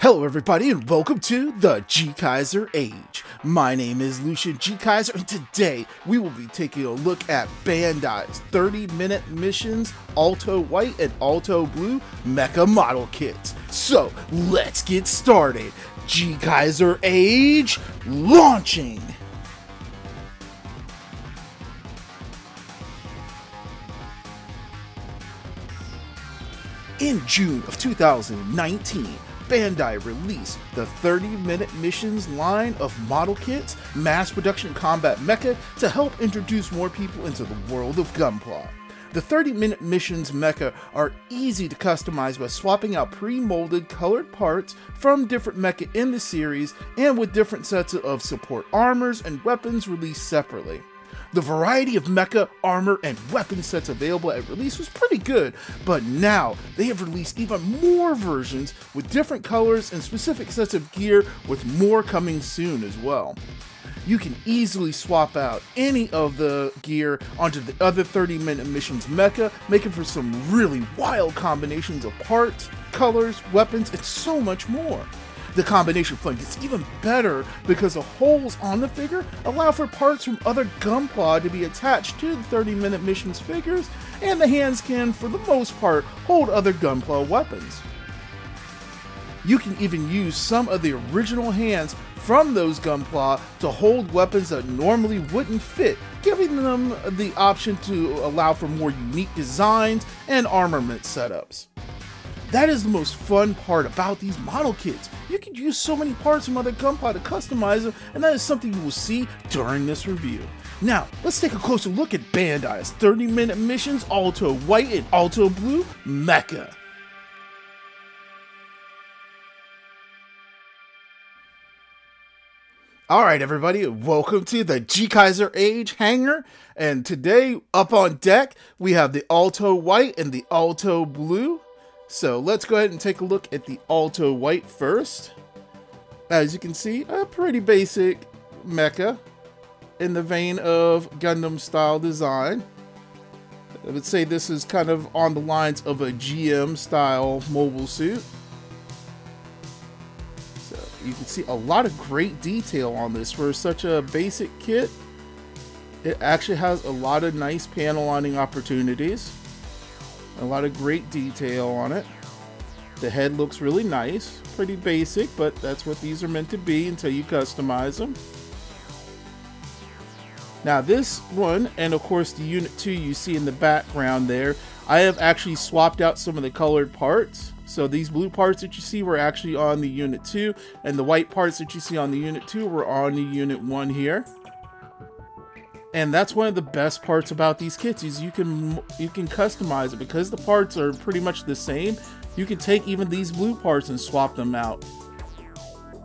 Hello everybody and welcome to the GKaiser Age. My name is Lucian GKaiser and today we will be taking a look at Bandai's 30-minute missions, Alto White and Alto Blue mecha model kits. So let's get started. GKaiser Age launching! In June of 2019, Bandai released the 30-minute missions line of model kits, mass production combat mecha to help introduce more people into the world of Gunpla. The 30-minute missions mecha are easy to customize by swapping out pre-molded colored parts from different mecha in the series and with different sets of support armors and weapons released separately. The variety of mecha, armor, and weapon sets available at release was pretty good, but now they have released even more versions with different colors and specific sets of gear, with more coming soon as well. You can easily swap out any of the gear onto the other 30-minute missions mecha, making for some really wild combinations of parts, colors, weapons, and so much more. The combination fun gets even better because the holes on the figure allow for parts from other Gunpla to be attached to the 30-minute missions figures, and the hands can, for the most part, hold other Gunpla weapons. You can even use some of the original hands from those Gunpla to hold weapons that normally wouldn't fit, giving them the option to allow for more unique designs and armament setups. That is the most fun part about these model kits. You can use so many parts from other Gunpla to customize them, and that is something you will see during this review. Now, let's take a closer look at Bandai's 30-minute missions, Alto White and Alto Blue mecha. Alright everybody, welcome to the GKaiser Age hangar, and today up on deck we have the Alto White and the Alto Blue. So let's go ahead and take a look at the Alto White first. As you can see, a pretty basic mecha in the vein of Gundam style design. I would say this is kind of on the lines of a GM style mobile suit. So you can see a lot of great detail on this for such a basic kit. It actually has a lot of nice panel lining opportunities. A lot of great detail on it. The head looks really nice, pretty basic, but that's what these are meant to be until you customize them. Now this one, and of course the Unit 2 you see in the background there, I have actually swapped out some of the colored parts. So these blue parts that you see were actually on the Unit 2, and the white parts that you see on the Unit 2 were on the Unit 1 here. And that's one of the best parts about these kits is you can customize it because the parts are pretty much the same. You can take even these blue parts and swap them out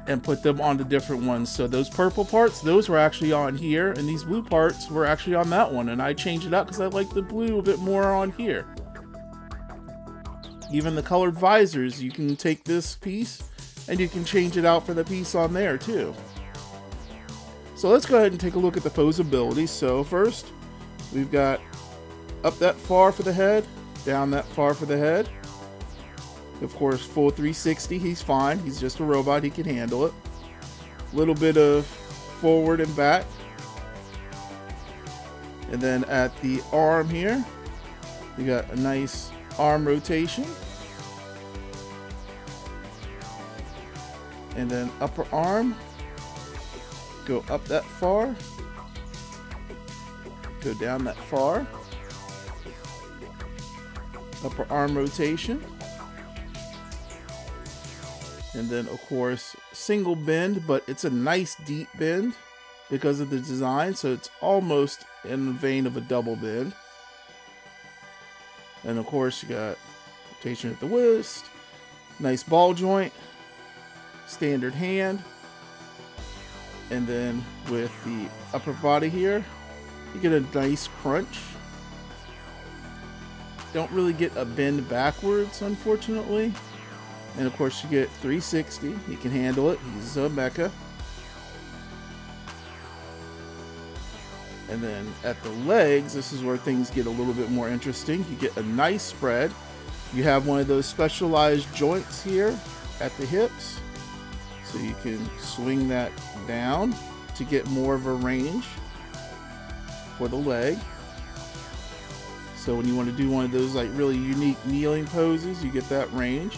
and put them on the different ones. So those purple parts, those were actually on here, and these blue parts were actually on that one, and I changed it out because I like the blue a bit more on here. Even the colored visors, you can take this piece and you can change it out for the piece on there too. So let's go ahead and take a look at the posability. So first, we've got up that far for the head, down that far for the head. Of course, full 360, he's fine. He's just a robot, he can handle it. A little bit of forward and back. And then at the arm here, we got a nice arm rotation. And then upper arm. Go up that far, go down that far, upper arm rotation, and then of course single bend, but it's a nice deep bend because of the design, so it's almost in the vein of a double bend. And of course you got rotation at the wrist, nice ball joint, standard hand. And then with the upper body here, you get a nice crunch. Don't really get a bend backwards, unfortunately. And of course you get 360. He can handle it. He's a mecha. And then at the legs, this is where things get a little bit more interesting. You get a nice spread. You have one of those specialized joints here at the hips. So you can swing that down to get more of a range for the leg. So when you want to do one of those like really unique kneeling poses, you get that range.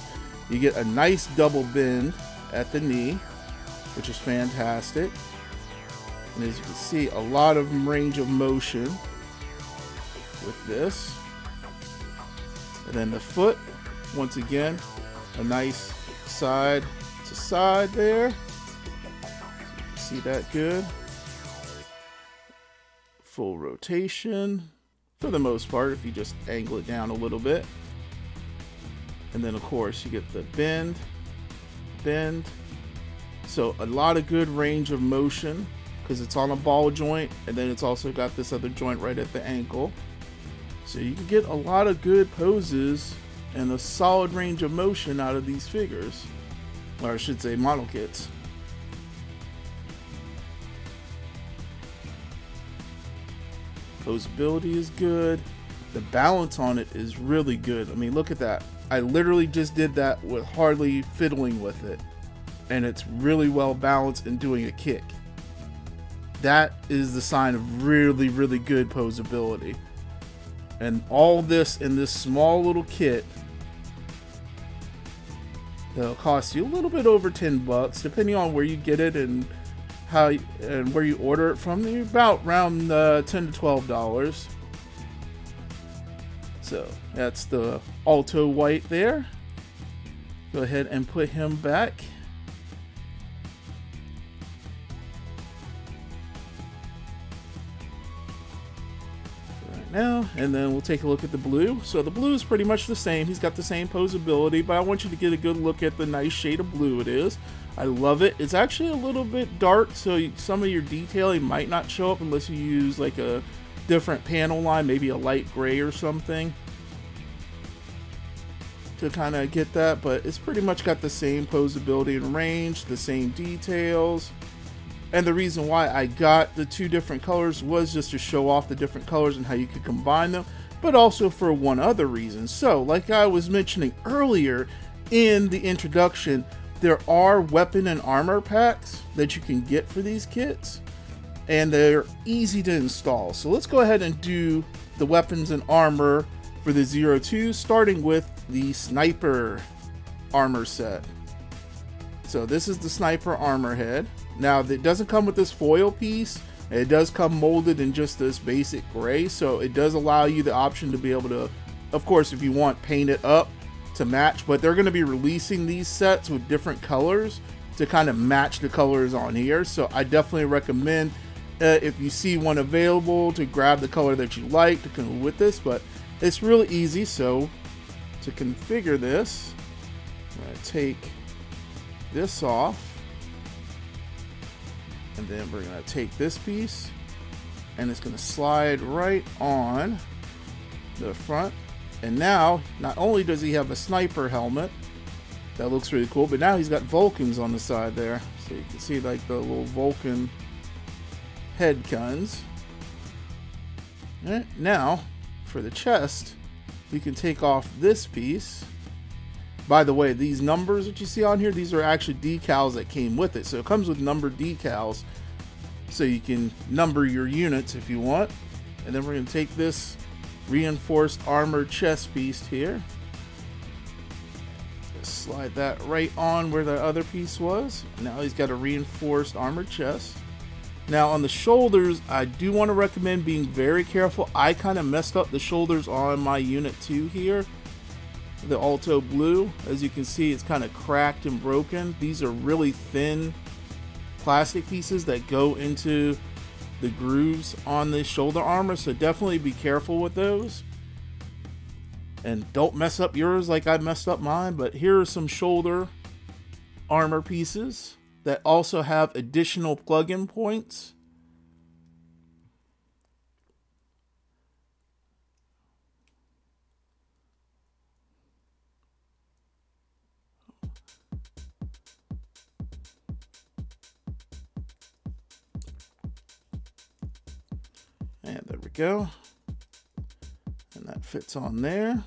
You get a nice double bend at the knee, which is fantastic. And as you can see, a lot of range of motion with this. And then the foot, once again, a nice side to side there. So you can see that good. Full rotation for the most part, if you just angle it down a little bit. And then of course you get the bend, bend. So a lot of good range of motion because it's on a ball joint, and then it's also got this other joint right at the ankle. So you can get a lot of good poses and a solid range of motion out of these figures, or I should say model kits. Posability is good. The balance on it is really good. I mean, look at that. I literally just did that with hardly fiddling with it, and it's really well balanced and doing a kick. That is the sign of really, really good posability. And all this in this small little kit, that'll cost you a little bit over 10 bucks, depending on where you get it and how and where you order it from. You're about around $10 to $12. So that's the Alto White there. Go ahead and put him back. Now, and then we'll take a look at the blue. So the blue is pretty much the same. He's got the same posability, but I want you to get a good look at the nice shade of blue it is. I love it. It's actually a little bit dark, so some of your detailing might not show up unless you use like a different panel line, maybe a light gray or something to kind of get that, but it's pretty much got the same posability and range, the same details. And the reason why I got the two different colors was just to show off the different colors and how you could combine them, but also for one other reason. So like I was mentioning earlier in the introduction, there are weapon and armor packs that you can get for these kits, and they're easy to install. So let's go ahead and do the weapons and armor for the 02, starting with the sniper armor set. So this is the sniper armor head. Now it doesn't come with this foil piece. It does come molded in just this basic gray, so it does allow you the option to be able to, of course, if you want, paint it up to match, but they're going to be releasing these sets with different colors to kind of match the colors on here. So I definitely recommend if you see one available to grab the color that you like to go with this, but it's really easy. So to configure this, I'm going to take this off, and then we're going to take this piece, and it's going to slide right on the front. And now, not only does he have a sniper helmet, that looks really cool, but now he's got Vulcans on the side there. So you can see like the little Vulcan head guns. Right, now, for the chest, you can take off this piece. By the way, these numbers that you see on here, these are actually decals that came with it. So it comes with numbered decals, so you can number your units if you want. And then we're going to take this reinforced armor chest piece here. Just slide that right on where the other piece was. Now he's got a reinforced armor chest. Now on the shoulders, I do want to recommend being very careful. I kind of messed up the shoulders on my unit 2 here. The Alto Blue, as you can see, it's kind of cracked and broken. These are really thin plastic pieces that go into the grooves on the shoulder armor, so definitely be careful with those. And don't mess up yours like I messed up mine. But here are some shoulder armor pieces that also have additional plug-in points. And there we go. And that fits on there.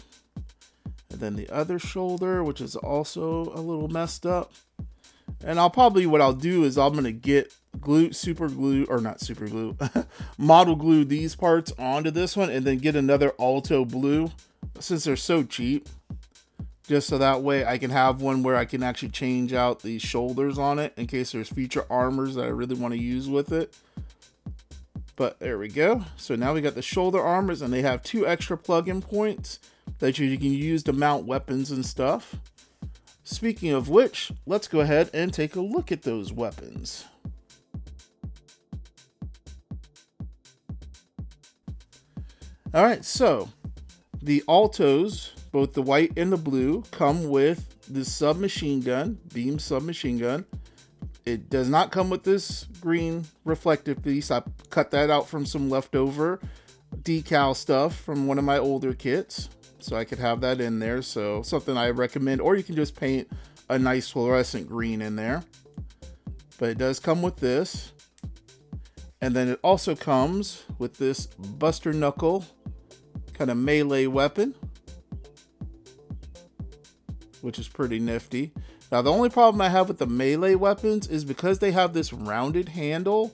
And And then the other shoulder, which is also a little messed up. And what I'll do is I'm going to get model glue these parts onto this one, and then get another Alto blue, since they're so cheap, just so that way I can have one where I can actually change out the shoulders on it in case there's future armors that I really want to use with it. But there we go. So now we got the shoulder armors, and they have 2 extra plug-in points that you can use to mount weapons and stuff. Speaking of which, let's go ahead and take a look at those weapons. Alright, so the Altos, both the white and the blue, come with the submachine gun, beam submachine gun. It does not come with this green reflective piece. I cut that out from some leftover decal stuff from one of my older kits, so I could have that in there. So something I recommend, or you can just paint a nice fluorescent green in there. But it does come with this. And then it also comes with this Buster Knuckle kind of melee weapon, which is pretty nifty. Now, the only problem I have with the melee weapons is because they have this rounded handle,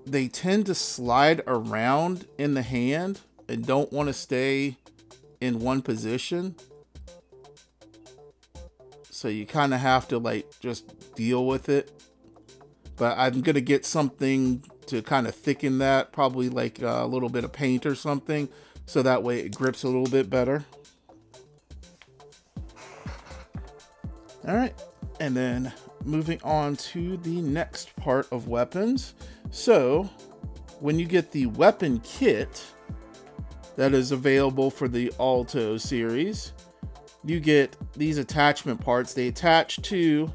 they tend to slide around in the hand and don't want to stay in one position. So you kind of have to like just deal with it. But I'm going to get something to kind of thicken that, probably like a little bit of paint or something, so that way it grips a little bit better. All right, and then moving on to the next part of weapons. So when you get the weapon kit that is available for the Alto series, you get these attachment parts. They attach to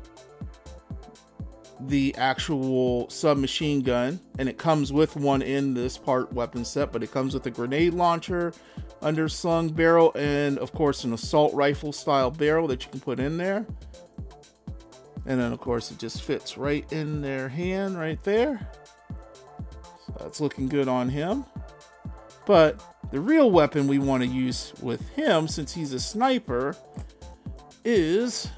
the actual submachine gun, and it comes with one in this part weapon set, but it comes with a grenade launcher, underslung barrel, and of course an assault rifle style barrel that you can put in there. And then of course it just fits right in their hand right there. So that's looking good on him. But the real weapon we want to use with him, since he's a sniper, is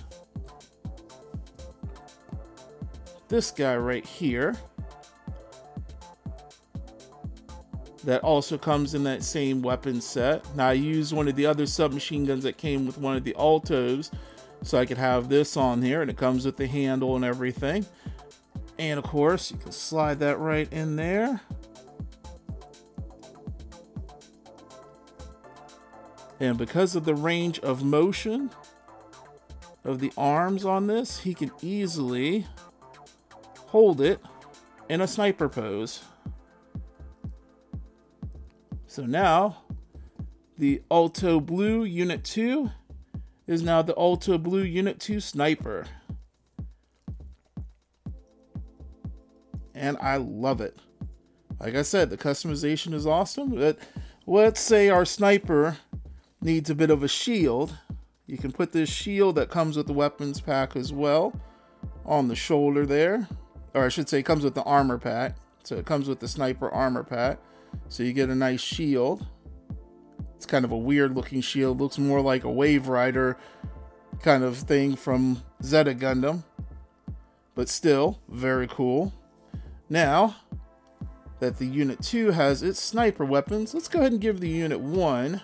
this guy right here. That also comes in that same weapon set. Now I used one of the other submachine guns that came with one of the Altos, so I could have this on here, and it comes with the handle and everything. And of course, you can slide that right in there. And because of the range of motion of the arms on this, he can easily hold it in a sniper pose. So now, the Alto Blue Unit 2 is now the Alto Blue Unit 2 Sniper. And I love it. Like I said, the customization is awesome. But let's say our sniper needs a bit of a shield. You can put this shield that comes with the weapons pack as well on the shoulder there. Or I should say it comes with the armor pack. So it comes with the sniper armor pack. So you get a nice shield. It's kind of a weird looking shield. Looks more like a Wave Rider kind of thing from Zeta Gundam. But still, very cool. Now that the Unit 2 has its sniper weapons, let's go ahead and give the Unit 1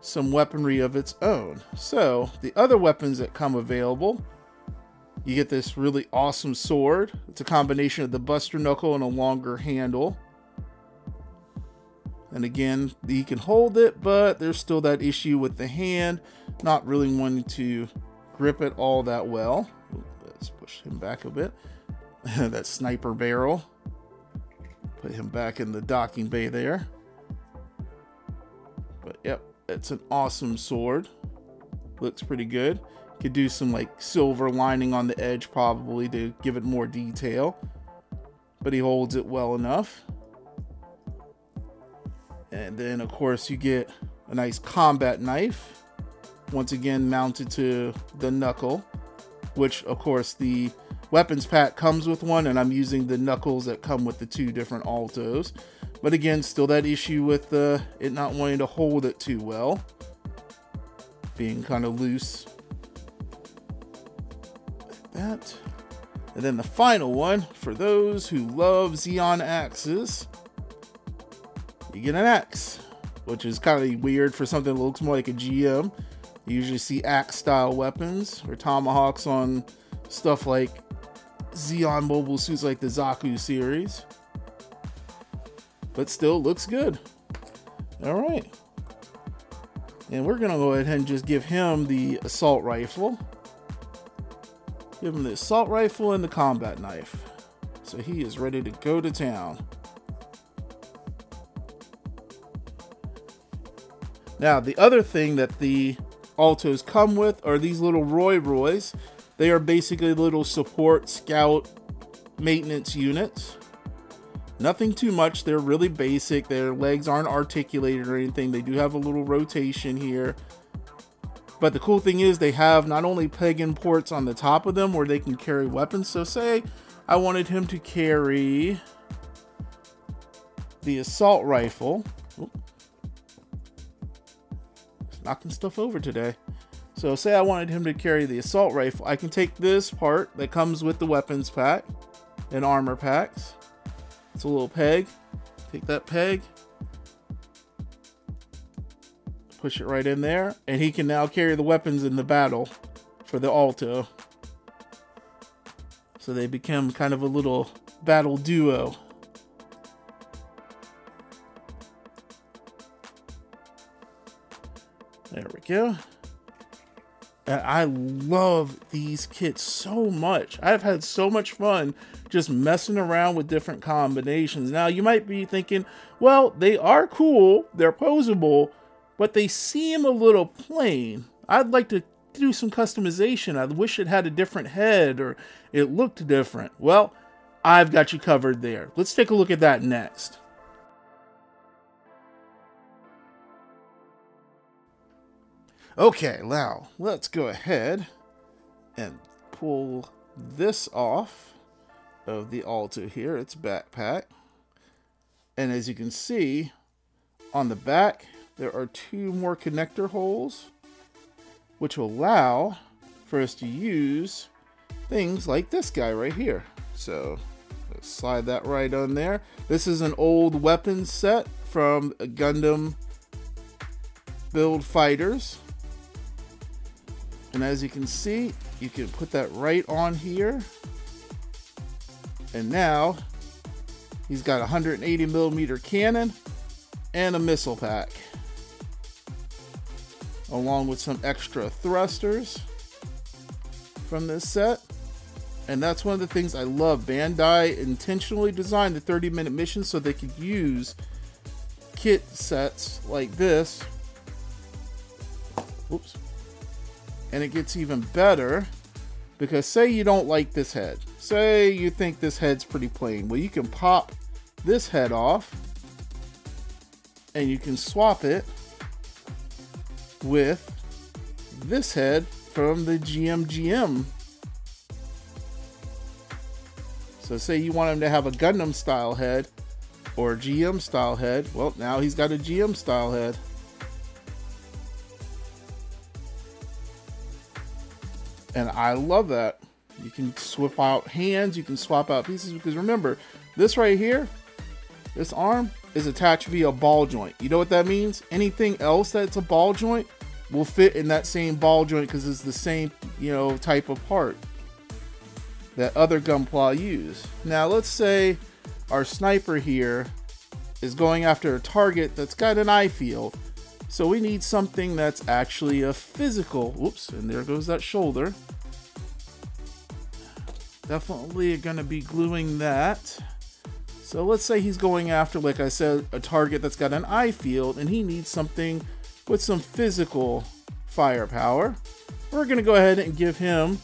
some weaponry of its own. So the other weapons that come available, you get this really awesome sword. It's a combination of the Buster Knuckle and a longer handle. And again, you can hold it, but there's still that issue with the hand, not really wanting to grip it all that well. Let's push him back a bit. That sniper barrel. Put him back in the docking bay there. But yep, it's an awesome sword. Looks pretty good. Could do some like silver lining on the edge probably to give it more detail. But he holds it well enough. And then of course you get a nice combat knife, once again mounted to the knuckle, which of course the weapons pack comes with one, and I'm using the knuckles that come with the 2 different Altos. But again, still that issue with it not wanting to hold it too well. being kind of loose. Like that. And then the final one, for those who love Xeon axes, you get an axe, which is kind of weird for something that looks more like a GM. You usually see axe-style weapons or tomahawks on stuff like Xeon mobile suits like the Zaku series. But still looks good. Alright. And we're going to go ahead and just give him the assault rifle. Give him the assault rifle and the combat knife. So he is ready to go to town. Now, the other thing that the Altos come with are these little Roys. They are basically little support scout maintenance units. Nothing too much. They're really basic. Their legs aren't articulated or anything. They do have a little rotation here. But the cool thing is they have not only peg-in ports on the top of them where they can carry weapons. So say I wanted him to carry the assault rifle. Oop. Just knocking stuff over today. So say I wanted him to carry the assault rifle. I can take this part that comes with the weapons pack and armor packs. It's a little peg. Take that peg. Push it right in there, and he can now carry the weapons in the battle for the Alto. So they become kind of a little battle duo. There we go. And I love these kits so much. I've had so much fun just messing around with different combinations. Now, you might be thinking, well, they are cool, they're posable, but they seem a little plain. I'd like to do some customization. I wish it had a different head or it looked different. Well, I've got you covered there. Let's take a look at that next. Okay, now let's go ahead and pull this off of the Alto here, its backpack. And as you can see, on the back, there are 2 more connector holes, which will allow for us to use things like this guy right here. So let's slide that right on there. This is an old weapons set from Gundam Build Fighters. And as you can see, you can put that right on here. And now he's got a 180mm cannon and a missile pack, along with some extra thrusters from this set. And that's one of the things I love. Bandai intentionally designed the 30-minute mission so they could use kit sets like this. Oops. And it gets even better because say you don't like this head. Say you think this head's pretty plain. Well, you can pop this head off and you can swap it with this head from the GM. So say you want him to have a Gundam style head or a GM style head. Well, now he's got a GM style head. And I love that. You can swap out hands, you can swap out pieces, because remember, this right here, this arm is attached via ball joint. You know what that means? Anything else that's a ball joint will fit in that same ball joint because it's the same, you know, type of part that other Gunpla use. Now let's say our sniper here is going after a target that's got an eye field. So we need something that's actually a physical, whoops, and there goes that shoulder. Definitely gonna be gluing that. So let's say he's going after, like I said, a target that's got an eye field and he needs something with some physical firepower. We're gonna go ahead and give him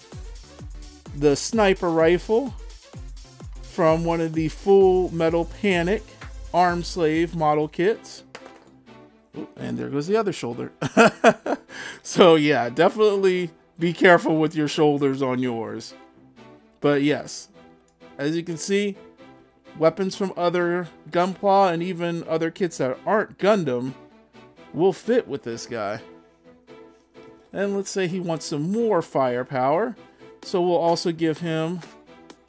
the sniper rifle from one of the Full Metal Panic Arm Slave model kits. And there goes the other shoulder. So yeah, definitely be careful with your shoulders on yours. But yes, as you can see, weapons from other Gunpla and even other kits that aren't Gundam will fit with this guy. And let's say he wants some more firepower. So we'll also give him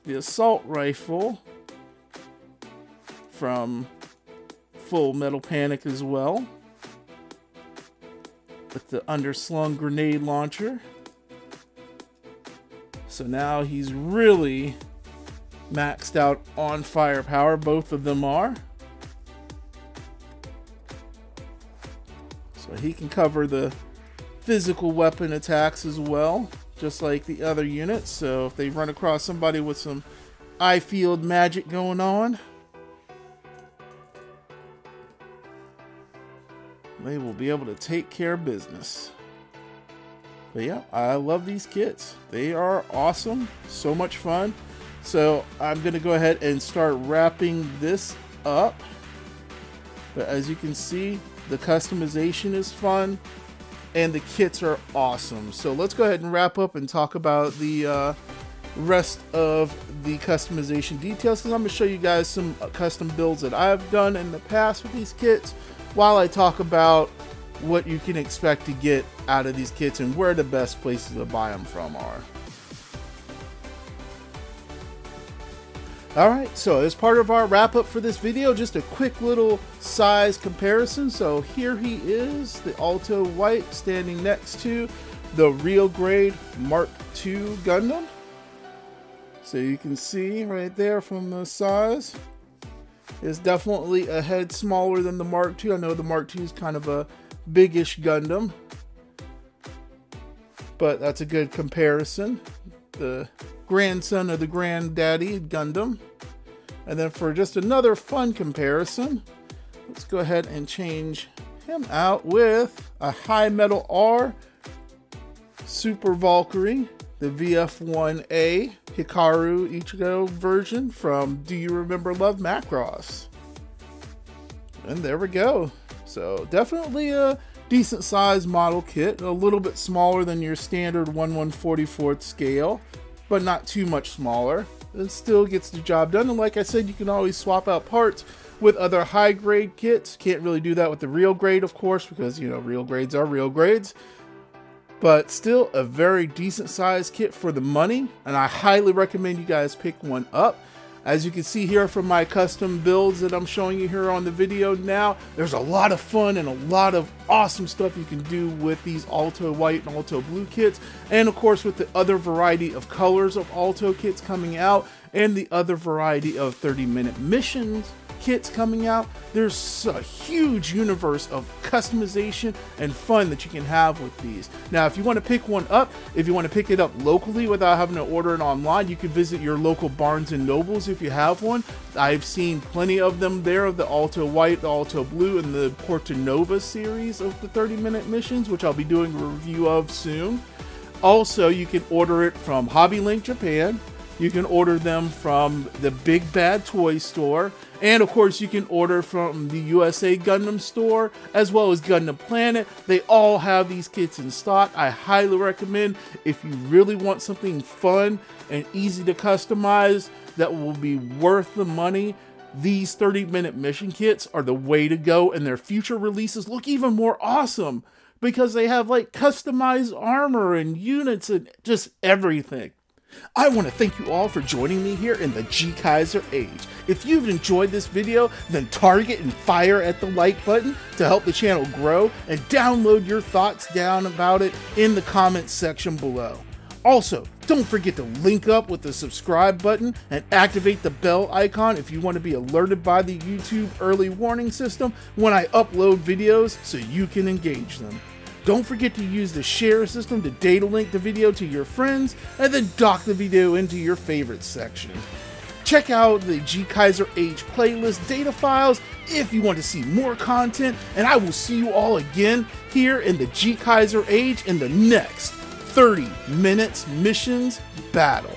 the assault rifle from Full Metal Panic as well, with the underslung grenade launcher. So now he's really maxed out on firepower. Both of them are. So he can cover the physical weapon attacks as well, just like the other units. So if they run across somebody with some eye field magic going on, they will be able to take care of business. But yeah, I love these kits. They are awesome. So much fun. So I'm going to go ahead and start wrapping this up. But as you can see, the customization is fun and the kits are awesome. So let's go ahead and wrap up and talk about the rest of the customization details, because I'm going to show you guys some custom builds that I've done in the past with these kits, while I talk about what you can expect to get out of these kits and where the best places to buy them from are. Alright, so as part of our wrap up for this video, just a quick little size comparison. So here he is, the Alto White, standing next to the real grade Mark II Gundam. So you can see right there from the size, is definitely a head smaller than the Mark II. I know the Mark II is kind of a biggish Gundam, but that's a good comparison. The grandson of the granddaddy Gundam. And then for just another fun comparison, let's go ahead and change him out with a High Metal R Super Valkyrie, the VF-1A Hikaru Ichigo version from Do You Remember Love Macross. And there we go. So definitely a decent sized model kit, a little bit smaller than your standard 1/144th scale, but not too much smaller. It still gets the job done, and like I said, you can always swap out parts with other high grade kits. Can't really do that with the real grade, of course, because you know real grades are real grades. But still a very decent sized kit for the money, and I highly recommend you guys pick one up. As you can see here from my custom builds that I'm showing you here on the video now, there's a lot of fun and a lot of awesome stuff you can do with these Alto White and Alto Blue kits. And of course with the other variety of colors of Alto kits coming out and the other variety of 30-minute missions kits coming out, there's a huge universe of customization and fun that you can have with these. Now, if you want to pick one up, if you want to pick it up locally without having to order it online, you can visit your local Barnes & Nobles if you have one. I've seen plenty of them there, of the Alto White, the Alto Blue, and the Porta Nova series of the 30-minute missions, which I'll be doing a review of soon. Also, you can order it from Hobby Link Japan. You can order them from the Big Bad Toy Store, and of course you can order from the USA Gundam Store as well as Gundam Planet. They all have these kits in stock. I highly recommend, if you really want something fun and easy to customize that will be worth the money, these 30-minute mission kits are the way to go, and their future releases look even more awesome because they have like customized armor and units and just everything. I want to thank you all for joining me here in the GKaiser age. If you've enjoyed this video, then target and fire at the like button to help the channel grow, and download your thoughts down about it in the comments section below. Also, don't forget to link up with the subscribe button and activate the bell icon if you want to be alerted by the YouTube early warning system when I upload videos so you can engage them. Don't forget to use the share system to data link the video to your friends and then dock the video into your favorites section. Check out the GKaiser Age playlist data files if you want to see more content, and I will see you all again here in the GKaiser Age in the next 30 minutes missions battle.